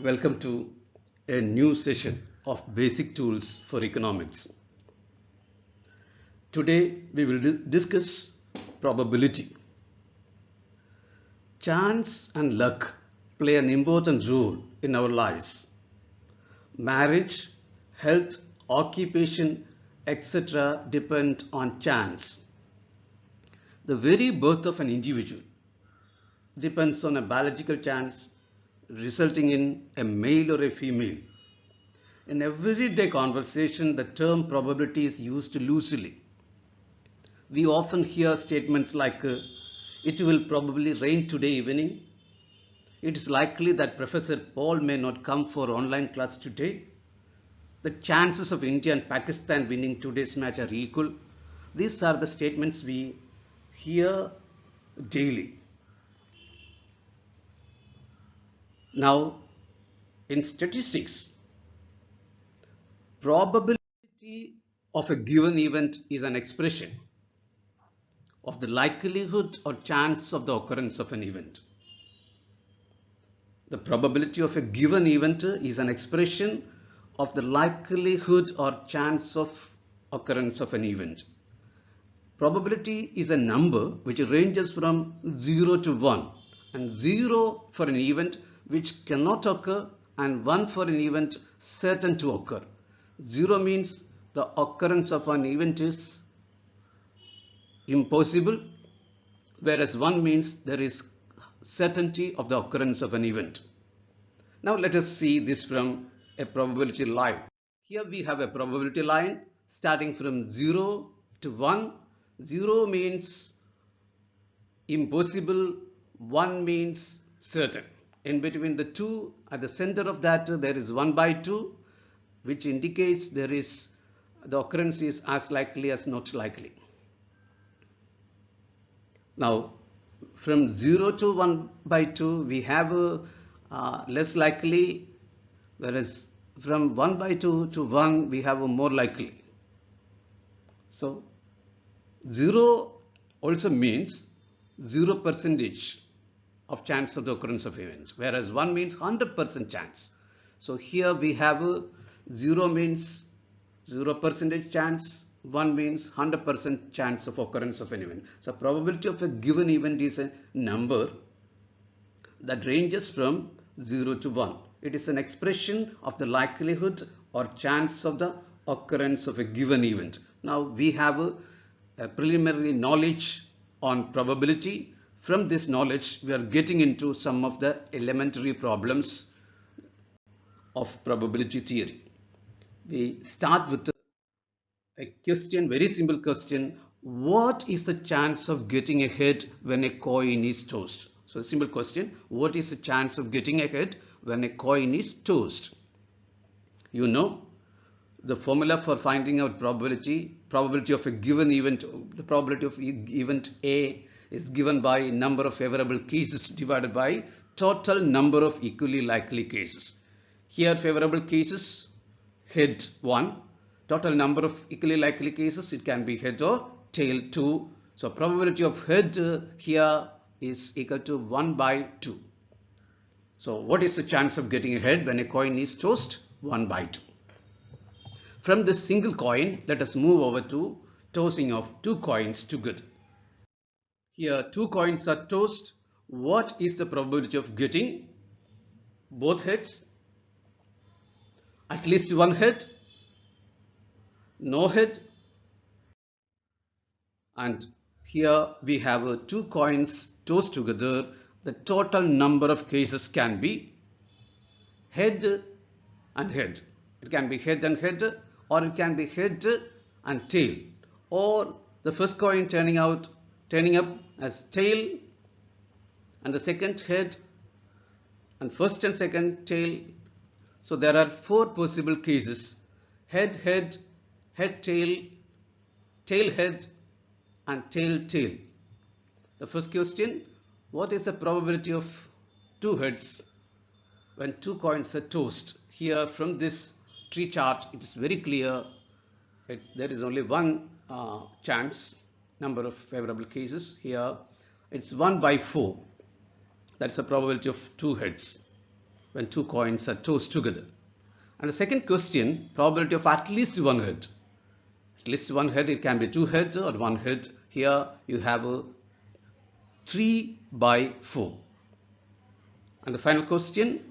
Welcome to a new session of Basic Tools for Economics. Today we will discuss probability. Chance and luck play an important role in our lives. Marriage, health, occupation, etc. depend on chance. The very birth of an individual depends on a biological chance resulting in a male or a female. In everyday conversation, the term probability is used loosely. We often hear statements like, it will probably rain today evening. It is likely that Professor Paul may not come for online class today. The chances of India and Pakistan winning today's match are equal. These are the statements we hear daily. Now, in statistics, probability of a given event is an expression of the likelihood or chance of the occurrence of an event. The probability of a given event is an expression of the likelihood or chance of occurrence of an event. Probability is a number which ranges from 0 to 1, and 0 for an event which cannot occur and 1 for an event certain to occur. 0 means the occurrence of an event is impossible, whereas 1 means there is certainty of the occurrence of an event. Now let us see this from a probability line. Here we have a probability line starting from 0 to 1. 0 means impossible, 1 means certain. In between the two, at the center of that, there is 1 by 2, which indicates there is the occurrence is as likely as not likely. Now, from 0 to 1 by 2, we have less likely, whereas from 1 by 2 to 1, we have a more likely. So, 0 also means 0% of chance of the occurrence of events, whereas 1 means 100% chance. So here we have 0 means 0% chance, 1 means 100% chance of occurrence of an event. So probability of a given event is a number that ranges from 0 to 1. It is an expression of the likelihood or chance of the occurrence of a given event. Now we have a preliminary knowledge on probability. From this knowledge, we are getting into some of the elementary problems of probability theory. We start with a question, very simple question. What is the chance of getting ahead when a coin is tossed? So a simple question. What is the chance of getting ahead when a coin is tossed? You know the formula for finding out probability of a given event, the probability of event A is given by number of favorable cases divided by total number of equally likely cases. Here favorable cases, head 1. Total number of equally likely cases, it can be head or tail 2. So probability of head here is equal to 1 by 2. So what is the chance of getting ahead when a coin is tossed? 1 by 2. From this single coin, let us move over to tossing of two coins together. Here 2 coins are tossed. What is the probability of getting both heads? At least one head? No head? And here we have 2 coins tossed together. The total number of cases can be head and head. It can be head and head, or it can be head and tail, or the first coin turning up as tail, and the second head, and first and second tail. So there are 4 possible cases: head head, head tail, tail head, and tail tail. The first question, what is the probability of 2 heads when 2 coins are tossed? Here from this tree chart, it is very clear there is only one chance, number of favorable cases. Here it's 1 by 4. That's the probability of 2 heads. when two coins are tossed together. And the second question, probability of at least one head. At least one head, it can be two heads or one head. Here you have a 3 by 4. And the final question,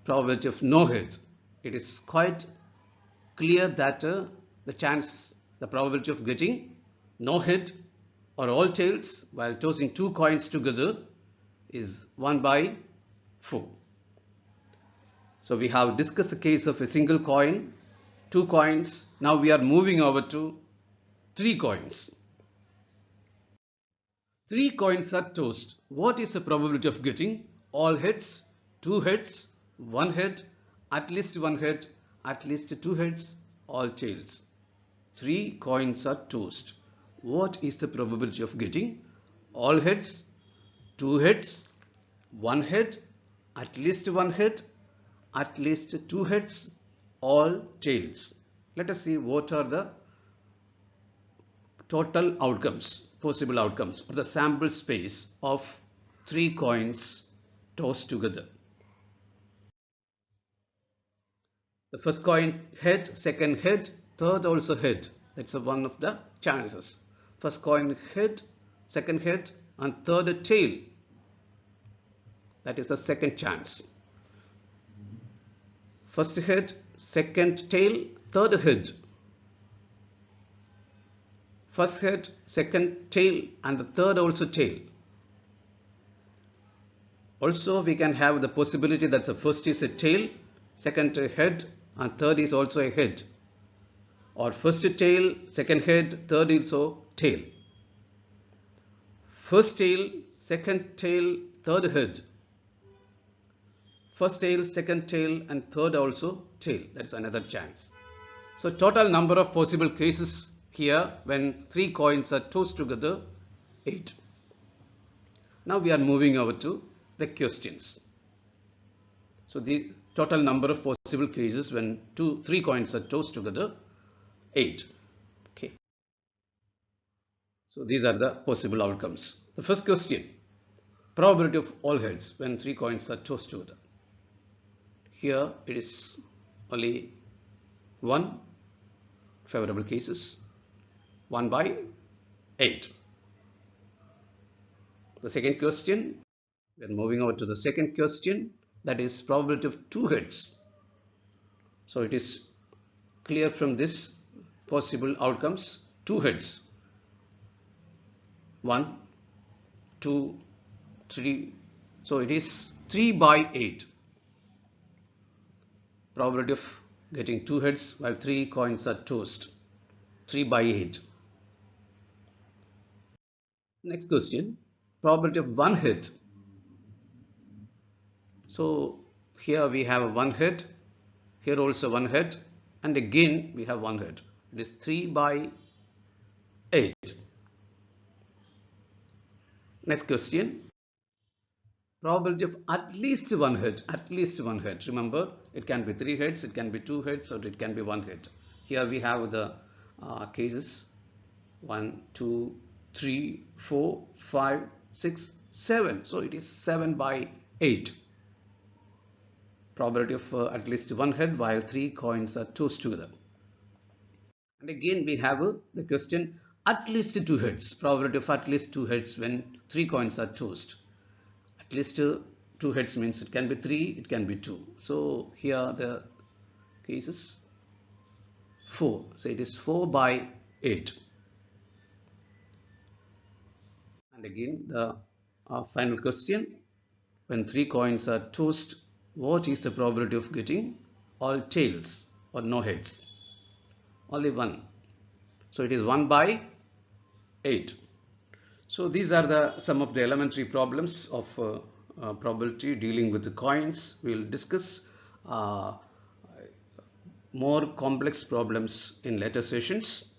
probability of no head. It is quite clear that the probability of getting no head or all tails while tossing two coins together is 1 by 4. So we have discussed the case of a single coin, two coins. Now we are moving over to three coins. Three coins are tossed. What is the probability of getting all heads, two heads, one head, at least one head, at least two heads, all tails? Three coins are tossed. What is the probability of getting all heads, two heads, one head, at least one head, at least two heads, all tails? Let us see what are the total outcomes, possible outcomes, or the sample space of three coins tossed together. The first coin head, second head, third also head. That's one of the chances. First coin head, second head, and third tail. That is the second chance. First head, second tail, third head. First head, second tail, and the third also tail. Also we can have the possibility that the first is a tail, second a head, and third is also a head. Or first tail, second head, third also tail. First tail, second tail, third head. First tail, second tail, and third also tail. That's another chance. So total number of possible cases here when three coins are tossed together, 8. Now we are moving over to the questions. So the total number of possible cases when three coins are tossed together, 8. Okay. So these are the possible outcomes. The first question, probability of all heads when three coins are tossed together. Here it is only 1 favorable cases, 1 by 8. The second question, we are moving over to the second question, that is probability of two heads. So it is clear from this possible outcomes, two heads, 1, 2, 3. So it is 3 by 8. Probability of getting two heads while three coins are tossed, 3 by 8. Next question, probability of one head. So here we have one head, here also one head, and again we have one head. It is 3 by 8. Next question, probability of at least one head, at least one head. Remember, it can be three heads, it can be two heads, or it can be one head. Here we have the cases 1, 2, 3, 4, 5, 6, 7. So it is 7 by 8. Probability of at least one head while three coins are tossed together. And again we have the question, at least two heads. Probability of at least two heads when three coins are tossed. At least two heads means it can be 3, it can be 2. So here the cases 4. So it is 4 by 8. And again the final question, when three coins are tossed, what is the probability of getting all tails or no heads? Only 1. So it is 1 by 8. So these are some of the elementary problems of probability dealing with the coins. We will discuss more complex problems in later sessions.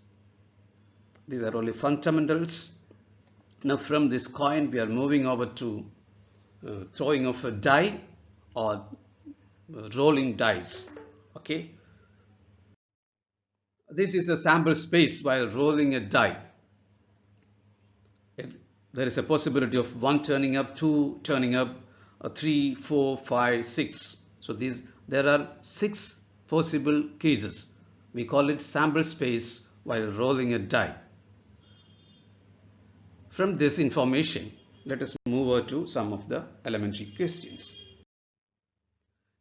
These are only fundamentals. Now from this coin we are moving over to throwing of a die or rolling dice. Okay. This is a sample space while rolling a die. There is a possibility of 1 turning up, 2 turning up, 3, 4, 5, 6. So there are 6 possible cases. We call it sample space while rolling a die. From this information, let us move over to some of the elementary questions.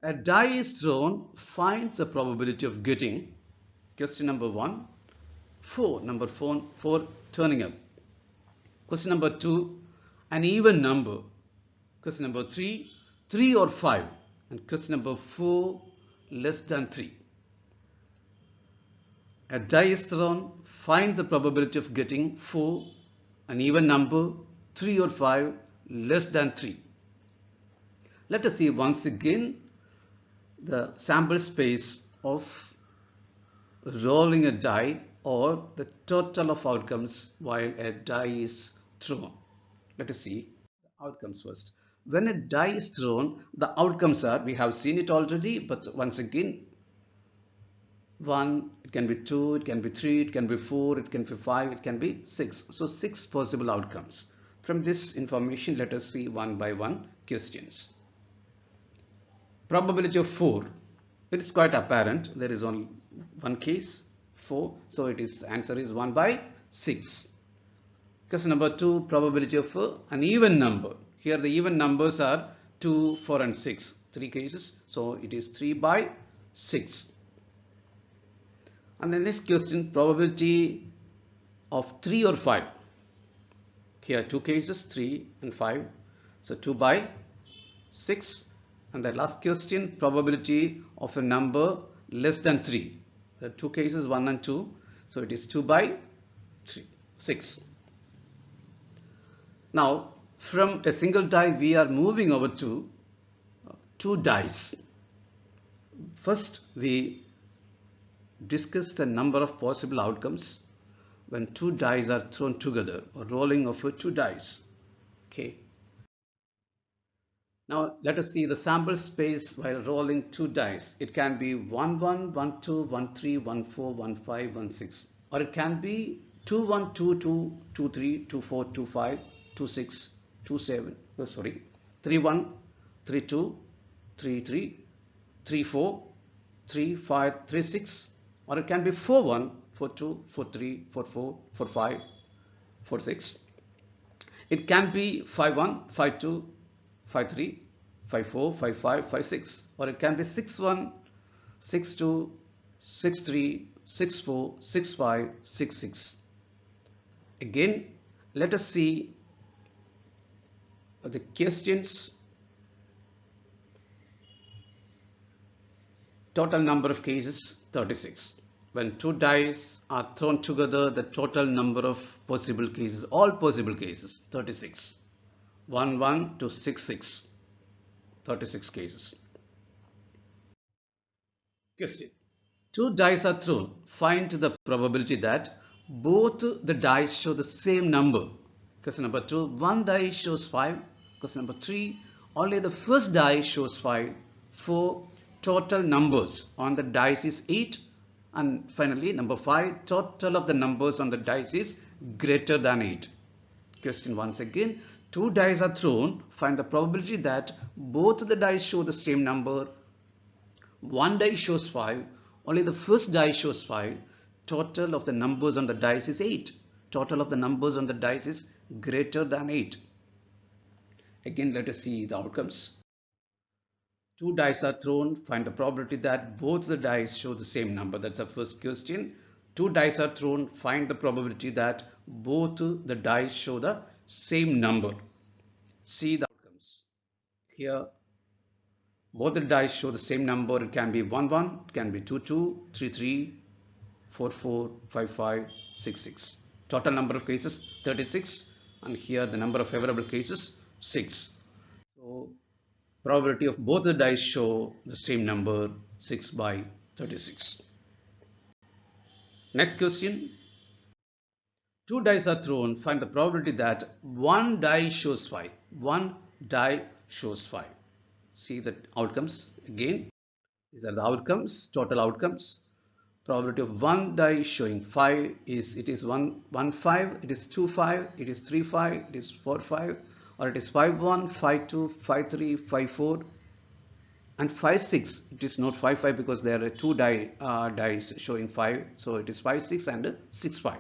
A die is thrown, find the probability of getting, question number 1, 4, number 4 turning up. Question number 2, an even number. Question number 3, 3 or 5. And question number 4, less than 3. A die is thrown, find the probability of getting 4, an even number, 3 or 5, less than 3. Let us see once again the sample space of rolling a die or the total of outcomes while a die is thrown. Let us see the outcomes first. When a die is thrown, the outcomes are, we have seen it already, but once again, 1, it can be 2, it can be 3, it can be 4, it can be 5, it can be 6. So 6 possible outcomes. From this information, let us see one by one questions. Probability of 4. It is quite apparent. There is only one case, 4. So answer is 1 by 6. Question number 2, probability of an even number. Here the even numbers are 2, 4 and 6. 3 cases. So it is 3 by 6. And the next question, probability of 3 or 5. Here 2 cases, 3 and 5. So 2 by 6. And the last question, probability of a number less than 3. There are 2 cases, 1 and 2. So it is 2 by 6. Now, from a single die, we are moving over to 2 dice. First, we discussed a number of possible outcomes when 2 dice are thrown together or rolling of 2 dice. Okay. Now let us see the sample space while rolling 2 dice. It can be 1, 1, 1, 2, 1, 3, 1, 4, 1, 5, 1, 6. Or it can be 2, 1, 2, 2, 2, 3, 2, 4, 2, 5, 2, 6, 2, 7. Oh, sorry. 3, 1, 3, 2, 3, 3, 3, 4, 3, 5, 3, 6. Or it can be 4, 1, 4, 2, 4, 3, 4, 4, 4, 5, 4, 6. It can be 5, 1, 5, 2, 5, 3, 5, 4, 5, 5, 5, 6. Or it can be 6, 1, 6, 2, 6, 3, 6, 4, 6, 5, 6, 6. Again, let us see the questions. Total number of cases 36. When 2 dice are thrown together, the total number of possible cases, all possible cases, 36. 1, 1 to 6, 6. 36 cases. Question. 2 dice are thrown. Find the probability that both the dice show the same number. Question number 2. 1 die shows 5. Question number 3. Only the first die shows 5. 4. Total numbers on the dice is 8. And finally, number 5. Total of the numbers on the dice is greater than 8. Question once again. 2 dice are thrown. Find the probability that both the dice show the same number. 1 die shows 5. Only the first die shows 5. Total of the numbers on the dice is 8. Total of the numbers on the dice is greater than 8. Again, let us see the outcomes. 2 dice are thrown. Find the probability that both the dice show the same number. That's the first question. 2 dice are thrown. Find the probability that both the dice show the same number. See the outcomes. Here, both the dice show the same number. It can be 1, 1. It can be 2, 2, 3, 3, 4, 4, 5, 5, 6, 6. Total number of cases 36. And here the number of favorable cases 6. So probability of both the dice show the same number, 6 by 36. Next question. 2 dice are thrown. Find the probability that 1 die shows 5. 1 die shows 5. See the outcomes again. These are the outcomes, total outcomes. Probability of 1 die showing 5 is, it is 1, 1, 5, it is 2, 5, it is 3, 5, it is 4, 5, or it is 5-1, 5-2, 5-3, 5-4 and 5-6. It is not 5-5 because there are two dice showing 5, so it is 5-6 and 6-5.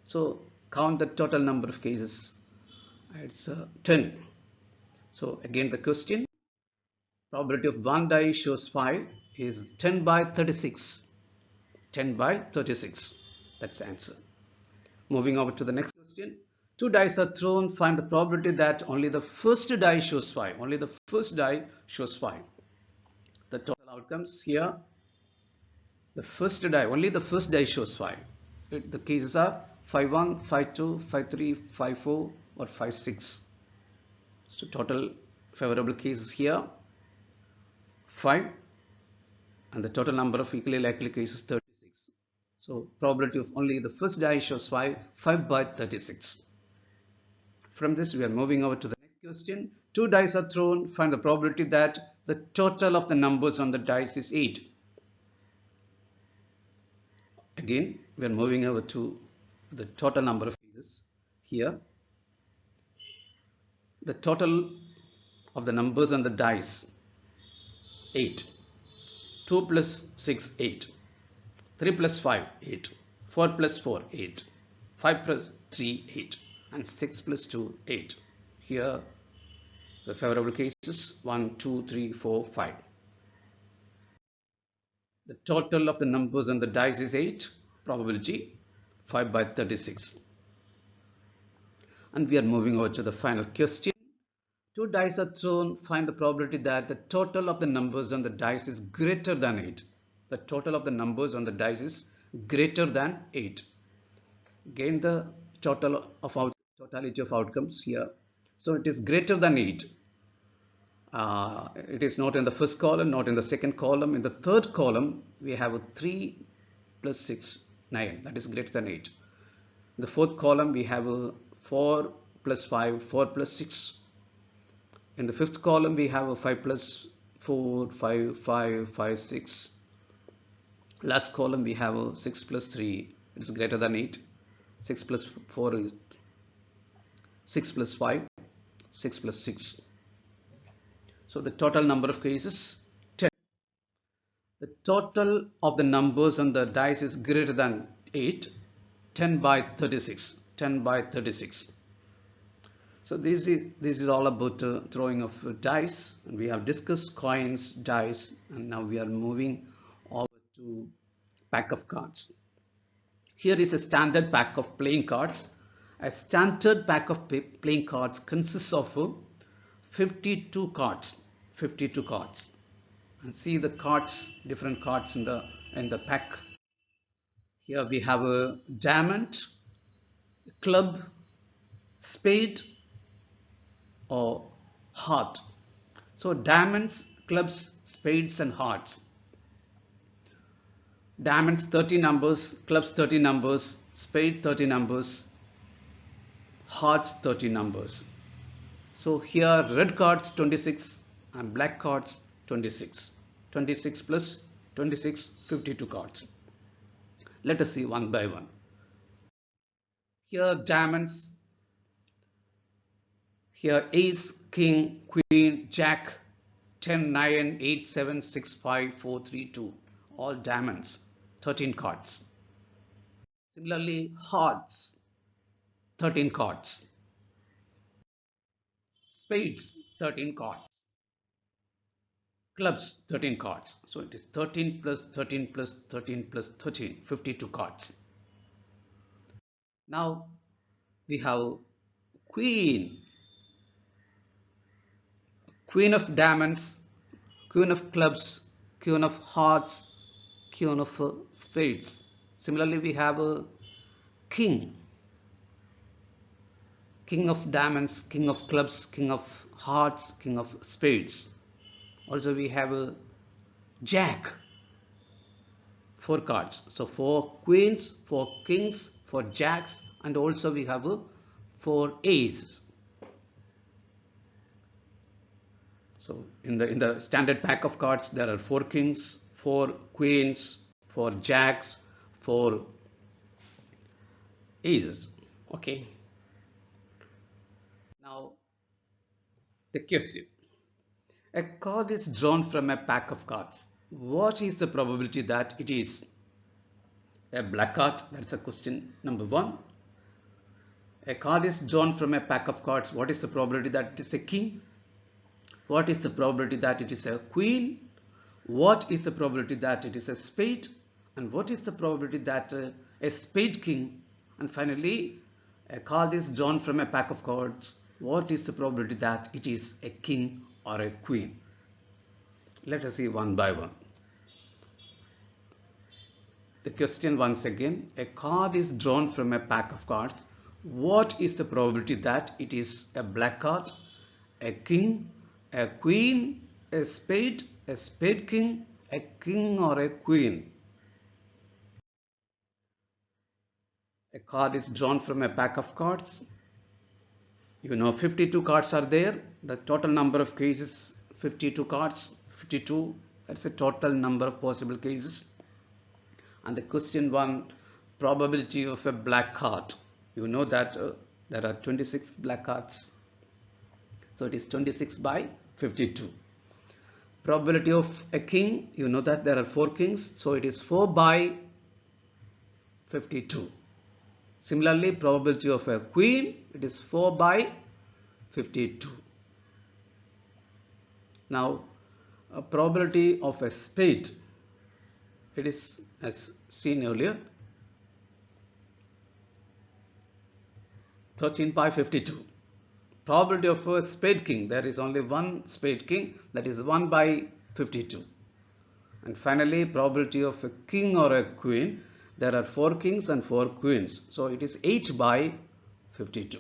So count the total number of cases. It's 10. So again the question, probability of one die shows 5 is 10 by 36. 10 by 36. That's the answer. Moving over to the next question. Two dice are thrown. Find the probability that only the first die shows 5. Only the first die shows 5. The total outcomes here. The first die, only the first die shows 5. The cases are 5-1, 5-2, 5-3, 5-4 or 5-6. So total favorable cases here 5 and the total number of equally likely cases 36. So probability of only the first die shows 5, 5 by 36. From this we are moving over to the next question. Two dice are thrown. Find the probability that the total of the numbers on the dice is 8. Again we are moving over to the total number of cases here. The total of the numbers on the dice 8. 2 plus 6 8. 3 plus 5 8. 4 plus 4 8. 5 plus 3 8 and 6 plus 2 8. Here the favorable cases 1 2 3 4 5. The total of the numbers on the dice is 8. Probability 5 by 36. And we are moving over to the final question. Two dice are thrown. Find the probability that the total of the numbers on the dice is greater than 8. The total of the numbers on the dice is greater than 8. Gain the totality of outcomes here. So it is greater than 8. It is not in the first column, not in the second column. In the third column, we have a 3 plus 6, 9. That is greater than 8. In the fourth column, we have a 4 plus 5, 4 plus 6. In the fifth column, we have a 5 plus 4, 5, 5, 5, 6. Last column, we have a 6 plus 3. It is greater than 8. 6 plus 4 is 6 plus 5, 6 plus 6. So the total number of cases 10. The total of the numbers on the dice is greater than 8. 10 by 36. 10 by 36. So this is all about throwing of dice, and we have discussed coins, dice, and now we are moving over to pack of cards. Here is a standard pack of playing cards. A standard pack of playing cards consists of 52 cards. 52 cards. And see the cards, different cards in the pack. Here we have a diamond, club, spade, or heart. So diamonds, clubs, spades and hearts. Diamonds 30 numbers, clubs 30 numbers, spade 30 numbers, hearts 30 numbers. So here red cards 26 and black cards 26. 26 plus 26, 52 cards. Let us see one by one. Here diamonds. Here ace, king, queen, jack, 10, 9, 8, 7, 6, 5, 4, 3, 2. All diamonds, 13 cards. Similarly, hearts, 13 cards. Spades, 13 cards. Clubs, 13 cards. So it is 13 plus 13 plus 13 plus 13, 52 cards. Now we have queen. Queen of diamonds, queen of clubs, queen of hearts, queen of spades. Similarly, we have a king. King of diamonds, king of clubs, king of hearts, king of spades. Also, we have a jack. 4 cards. So 4 queens, 4 kings, 4 jacks, and also we have 4 aces. So in the standard pack of cards, there are 4 kings, 4 queens, 4 jacks, 4 aces. Okay. Now The question. A card is drawn from a pack of cards. What is the probability that it is a black card? That's a question number one. A card is drawn from a pack of cards. What is the probability that it is a king? What is the probability that it is a queen? What is the probability that it is a spade? And what is the probability that a spade king? And finally, a card is drawn from a pack of cards. What is the probability that it is a king or a queen? Let us see one by one. The question once again, a card is drawn from a pack of cards. What is the probability that it is a black card, a king, a queen, a spade king, a king or a queen? A card is drawn from a pack of cards. You know 52 cards are there. The total number of cases 52 cards, 52. That's the total number of possible cases. And the question one, probability of a black card. You know that there are 26 black cards. So it is 26 by 52. Probability of a king, you know that there are 4 kings. So it is 4 by 52. Similarly, probability of a queen, it is 4 by 52. Now, a probability of a spade, it is as seen earlier, 13 by 52. Probability of a spade king, there is only one spade king, that is 1 by 52. And finally, probability of a king or a queen, there are 4 kings and 4 queens. So it is 8 by 52.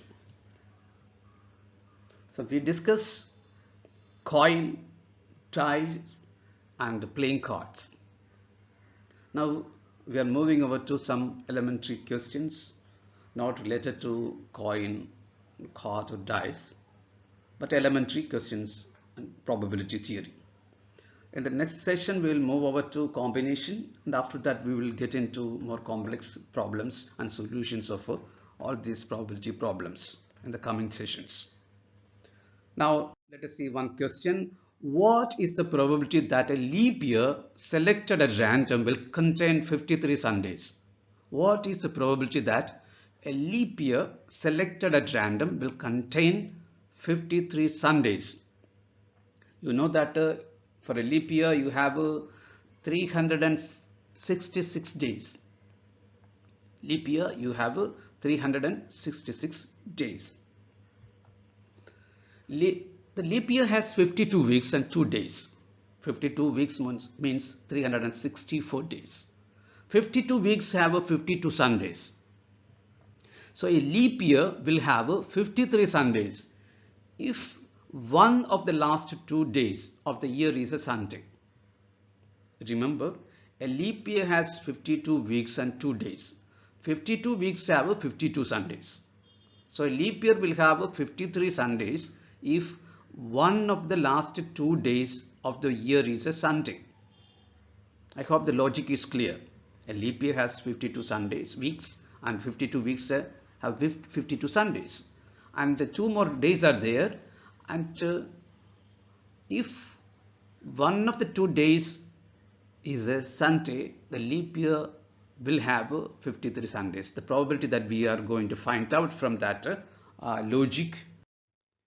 So we discuss coin, dice and playing cards. Now we are moving over to some elementary questions not related to coin, card or dice, but elementary questions and probability theory. In the next session, we will move over to combination, and after that we will get into more complex problems and solutions of all these probability problems in the coming sessions. Now, let us see one question. What is the probability that a leap year selected at random will contain 53 Sundays? What is the probability that a leap year selected at random will contain 53 Sundays? You know that for a leap year you have 366 days. Leap year you have 366 days. The leap year has 52 weeks and 2 days. 52 weeks means 364 days. 52 weeks have 52 Sundays. So a leap year will have 53 Sundays if one of the last 2 days of the year is a Sunday. Remember, a leap year has 52 weeks and 2 days. 52 weeks have 52 Sundays. So a leap year will have 53 Sundays if one of the last 2 days of the year is a Sunday. I hope the logic is clear. A leap year has 52 Sundays, weeks, and 52 weeks have 52 Sundays. And 2 more days are there. And if one of the 2 days is a Sunday, the leap year will have 53 Sundays. The probability that we are going to find out from that logic.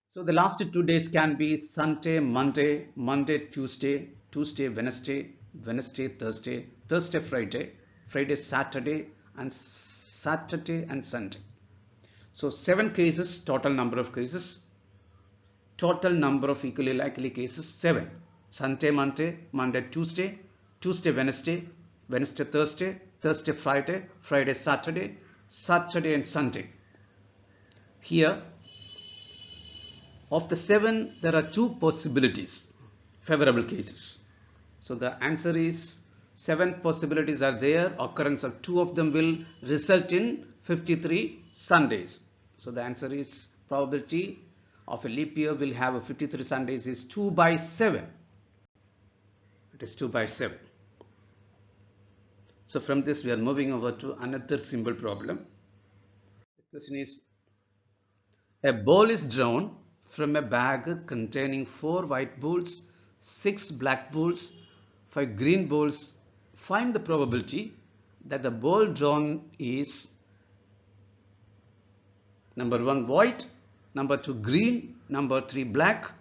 So the last 2 days can be Sunday, Monday, Monday, Tuesday, Tuesday, Wednesday, Wednesday, Thursday, Thursday, Friday, Friday, Saturday, and Saturday and Sunday. So 7 cases, total number of cases. Total number of equally likely cases 7. Sunday, Monday, Monday, Tuesday, Tuesday, Wednesday, Wednesday, Thursday, Thursday, Friday, Friday, Saturday, Saturday and Sunday. Here, of the 7, there are 2 possibilities, favorable cases. So the answer is 7 possibilities are there. Occurrence of 2 of them will result in 53 Sundays. So the answer is probability of a leap year will have a 53 Sundays is 2 by 7. It is 2 by 7. So from this we are moving over to another simple problem. The question is, a ball is drawn from a bag containing 4 white balls, 6 black balls, 5 green balls. Find the probability that the ball drawn is number 1 white, number 2 green, number 3 black,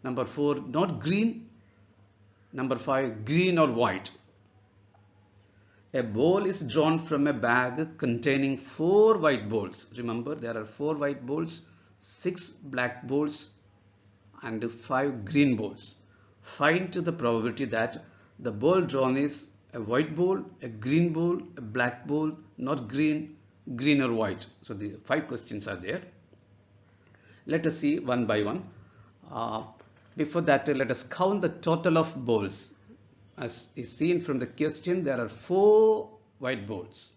number 4 not green, number 5 green or white. A ball is drawn from a bag containing 4 white balls. Remember, there are 4 white balls, 6 black balls and 5 green balls. Find the probability that the ball drawn is a white ball, a green ball, a black ball, not green, green or white. So the 5 questions are there. Let us see one by one. Before that, let us count the total of balls. As is seen from the question, there are 4 white balls,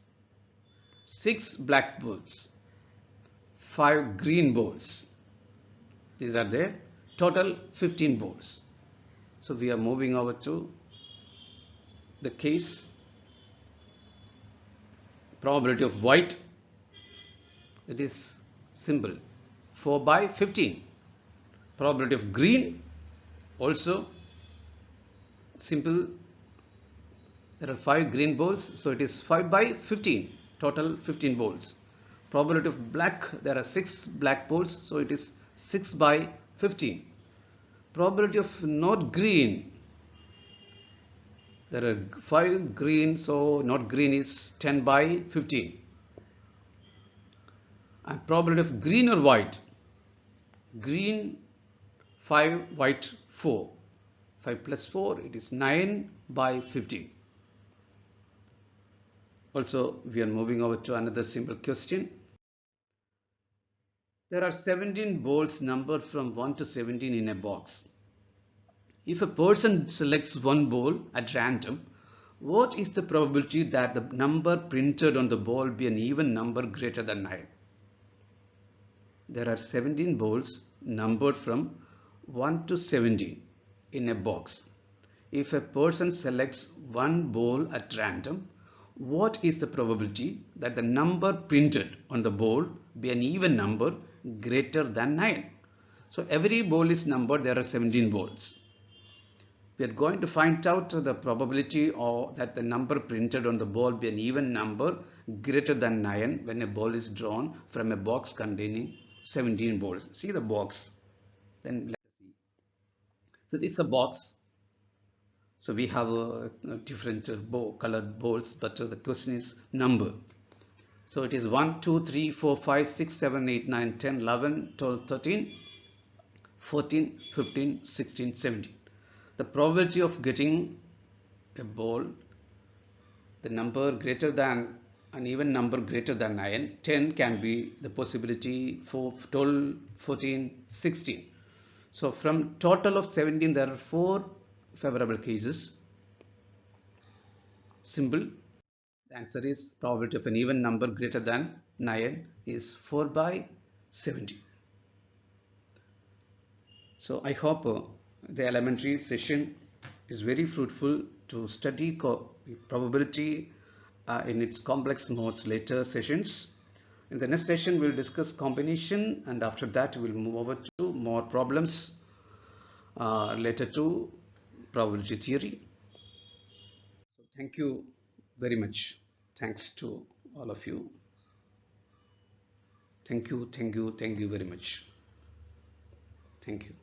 6 black balls, 5 green balls. These are there. Total 15 balls. So we are moving over to the case. Probability of white. It is simple. 4 by 15. Probability of green. Also simple. There are 5 green balls, so it is 5 by 15. Total 15 balls. Probability of black. There are 6 black balls, so it is 6 by 15. Probability of not green. There are 5 green, so not green is 10 by 15. And probability of green or white. Green 5, white 4. 5 plus 4, it is 9 by 15. Also, we are moving over to another simple question. There are 17 balls numbered from 1 to 17 in a box. If a person selects one ball at random, what is the probability that the number printed on the ball be an even number greater than 9? There are 17 balls numbered from 1 to 17 in a box. If a person selects one ball at random, what is the probability that the number printed on the ball be an even number greater than 9? So every ball is numbered, there are 17 balls. We are going to find out the probability of that the number printed on the ball be an even number greater than 9 when a ball is drawn from a box containing 17 balls. See the box. Then let us see. So it's a box. So we have different colored balls, but the question is number. So it is 1, 2, 3, 4, 5, 6, 7, 8, 9, 10, 11, 12, 13, 14, 15, 16, 17. The probability of getting a ball, the number greater than an even number greater than 9, 10 can be the possibility for 12, 14, 16. So from total of 17, there are 4 favorable cases. Simple. The answer is probability of an even number greater than 9 is 4 by 17. So I hope the elementary session is very fruitful to study probability in its complex modes later sessions. In the next session, we'll discuss combination, and after that, we'll move over to more problems related to probability theory. So thank you very much. Thanks to all of you. Thank you very much. Thank you.